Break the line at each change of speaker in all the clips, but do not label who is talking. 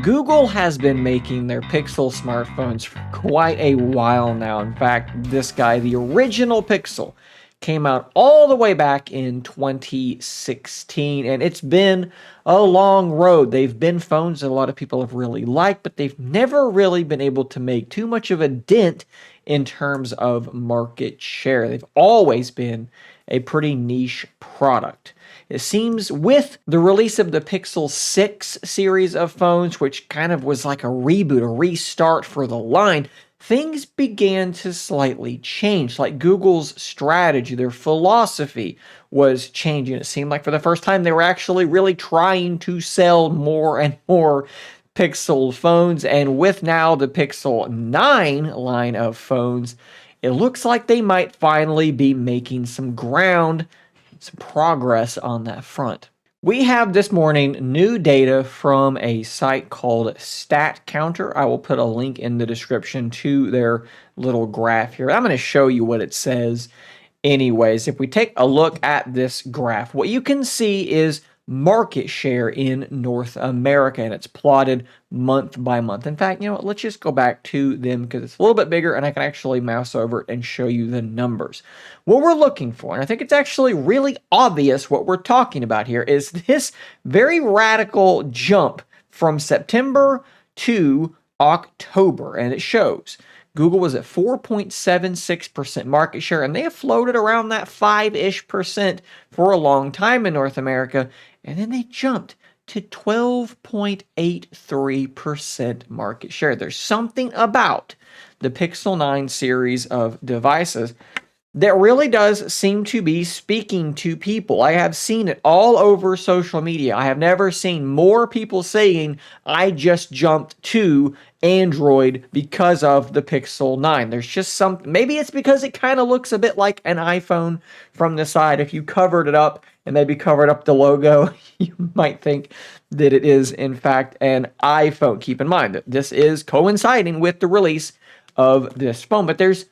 Google has been making their Pixel smartphones for quite a while now. In fact, this guy, the original Pixel, came out all the way back in 2016, and it's been a long road. They've been phones that a lot of people have really liked, but they've never really been able to make too much of a dent in terms of market share. They've always been a pretty niche product. It seems with the release of the Pixel 6 series of phones, which kind of was like a reboot, a restart for the line, things began to slightly change. Like Google's strategy, their philosophy was changing. It seemed like for the first time they were actually really trying to sell more and more Pixel phones. And with now the Pixel 9 line of phones, it looks like they might finally be making some ground, some progress on that front. We have this morning new data from a site called StatCounter. I will put a link in the description to their little graph here. I'm going to show you what it says anyways. If we take a look at this graph, what you can see is market share in North America, and it's plotted month by month. In fact, you know what, let's just go back to them because it's a little bit bigger and I can actually mouse over it and show you the numbers. What we're looking for, and I think it's actually really obvious what we're talking about here, is this very radical jump from September to October, and it shows Google was at 4.76% market share, and they have floated around that 5-ish% for a long time in North America, and then they jumped to 12.83% market share. There's something about the Pixel 9 series of devices that really does seem to be speaking to people. I have seen it all over social media. I have never seen more people saying, I just jumped to Android because of the Pixel 9. There's just some, maybe it's because it kind of looks a bit like an iPhone from the side. If you covered it up and maybe covered up the logo, you might think that it is in fact an iPhone. Keep in mind that this is coinciding with the release of this phone, but there's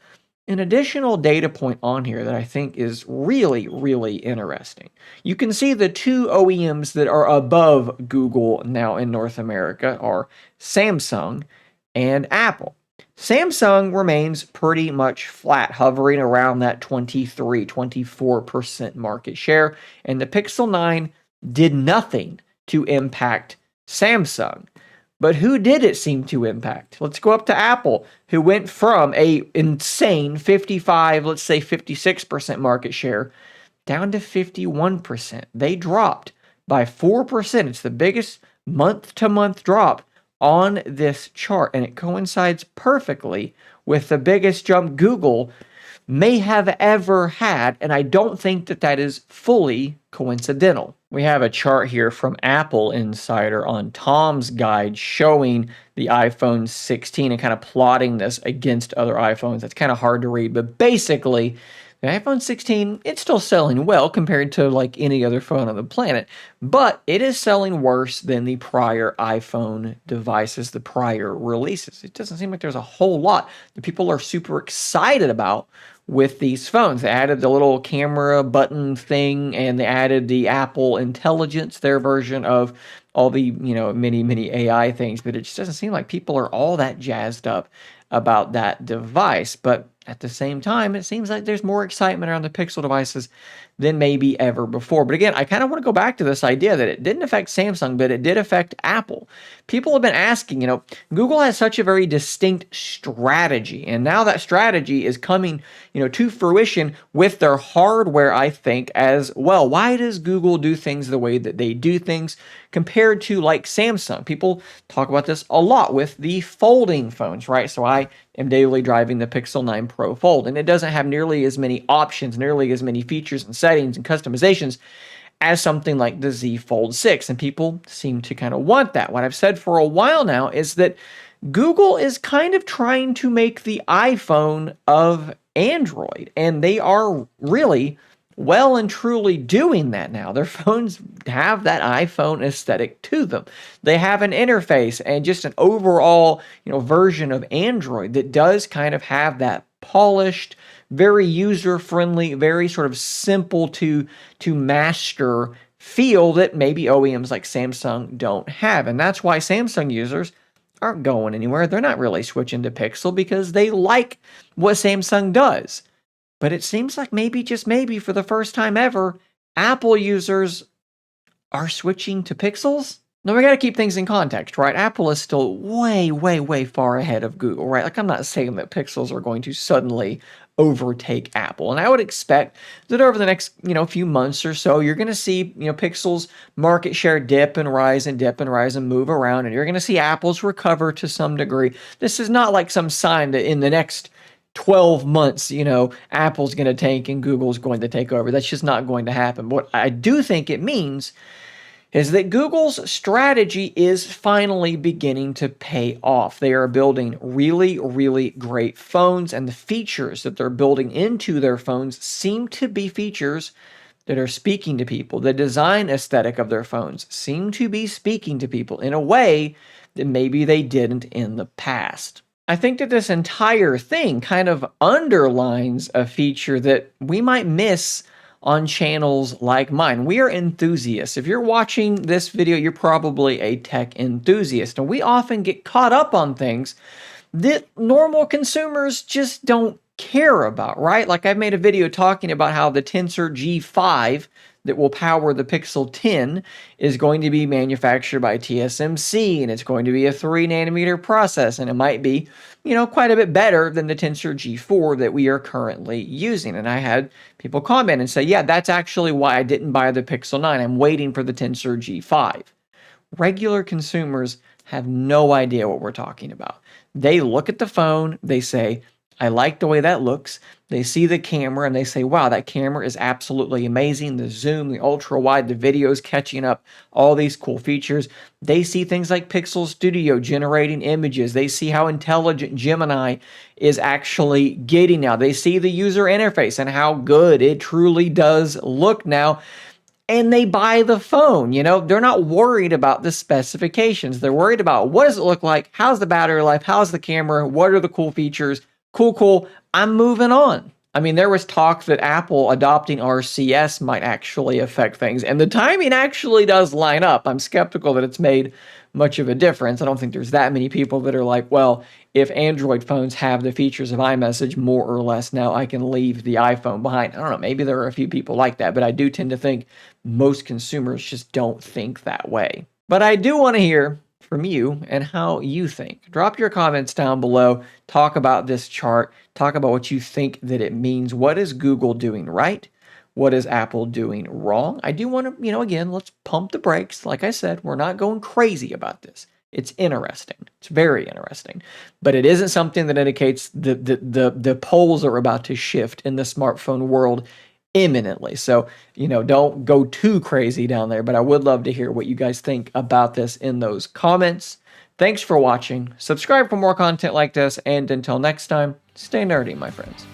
an additional data point on here that I think is really, really interesting. You can see the two OEMs that are above Google now in North America are Samsung and Apple. Samsung remains pretty much flat, hovering around that 24% market share, and the Pixel 9 did nothing to impact Samsung. But who did it seem to impact? Let's go up to Apple, who went from a insane 55, let's say 56% market share down to 51%. They dropped by 4%. It's the biggest month-to-month drop on this chart, and it coincides perfectly with the biggest jump Google may have ever had, and I don't think that that is fully coincidental. We have a chart here from Apple Insider on Tom's Guide showing the iPhone 16 and kind of plotting this against other iPhones. That's kind of hard to read, but basically, the iPhone 16, it's still selling well compared to like any other phone on the planet, but it is selling worse than the prior iPhone devices, the prior releases. It doesn't seem like there's a whole lot that people are super excited about with these phones. They added the little camera button thing, and they added the Apple Intelligence, their version of all the, many AI things, but it just doesn't seem like people are all that jazzed up about that device. But at the same time, it seems like there's more excitement around the Pixel devices than maybe ever before. But again, I kind of want to go back to this idea that it didn't affect Samsung, but it did affect Apple. People have been asking, Google has such a very distinct strategy, and now that strategy is coming, to fruition with their hardware, I think, as well. Why does Google do things the way that they do things compared to like Samsung? People talk about this a lot with the folding phones, right? So I am daily driving the Pixel 9 Pro Fold, and it doesn't have nearly as many options, nearly as many features and settings and customizations as something like the Z Fold 6, and people seem to kind of want that. What I've said for a while now is that Google is kind of trying to make the iPhone of Android, and they are really well and truly doing that now. Their phones have that iPhone aesthetic to them. They have an interface and just an overall, version of Android that does kind of have that polished, very user-friendly, very sort of simple to master feel that maybe OEMs like Samsung don't have. And that's why Samsung users aren't going anywhere. They're not really switching to Pixel because they like what Samsung does. But it seems like maybe, just maybe, for the first time ever, Apple users are switching to Pixels. Now, we got to keep things in context, right? Apple is still way, way, way far ahead of Google, right? Like, I'm not saying that Pixels are going to suddenly overtake Apple. And I would expect that over the next, few months or so, you're going to see, Pixels market share dip and rise and dip and rise and move around, and you're going to see Apple's recover to some degree. This is not like some sign that in the next 12 months, Apple's going to tank and Google's going to take over. That's just not going to happen. What I do think it means is that Google's strategy is finally beginning to pay off. They are building really, really great phones, and the features that they're building into their phones seem to be features that are speaking to people. The design aesthetic of their phones seem to be speaking to people in a way that maybe they didn't in the past. I think that this entire thing kind of underlines a feature that we might miss on channels like mine. We are enthusiasts. If you're watching this video, you're probably a tech enthusiast, and we often get caught up on things that normal consumers just don't care about, right? Like, I've made a video talking about how the Tensor G5 that will power the Pixel 10 is going to be manufactured by TSMC, and it's going to be a 3-nanometer process, and it might be, quite a bit better than the Tensor G4 that we are currently using. And I had people comment and say, yeah, that's actually why I didn't buy the Pixel 9. I'm waiting for the Tensor G5. Regular consumers have no idea what we're talking about. They look at the phone, they say, I like the way that looks. They see the camera and they say, wow, that camera is absolutely amazing. The zoom, the ultra wide, the video's catching up, all these cool features. They see things like Pixel Studio generating images. They see how intelligent Gemini is actually getting now. They see the user interface and how good it truly does look now. And they buy the phone. They're not worried about the specifications. They're worried about, what does it look like? How's the battery life? How's the camera? What are the cool features? Cool. I'm moving on. I mean, there was talk that Apple adopting RCS might actually affect things, and the timing actually does line up. I'm skeptical that it's made much of a difference. I don't think there's that many people that are like, well, if Android phones have the features of iMessage more or less, now I can leave the iPhone behind. I don't know, maybe there are a few people like that, but I do tend to think most consumers just don't think that way. But I do want to hear from you and how you think. Drop your comments down below. Talk about this chart. Talk about what you think that it means. What is Google doing right? What is Apple doing wrong? I do want to, again, let's pump the brakes. Like I said, we're not going crazy about this. It's interesting. It's very interesting. But it isn't something that indicates the poles are about to shift in the smartphone world imminently. So, don't go too crazy down there, but I would love to hear what you guys think about this in those comments. Thanks for watching. Subscribe for more content like this, and until next time, stay nerdy, my friends.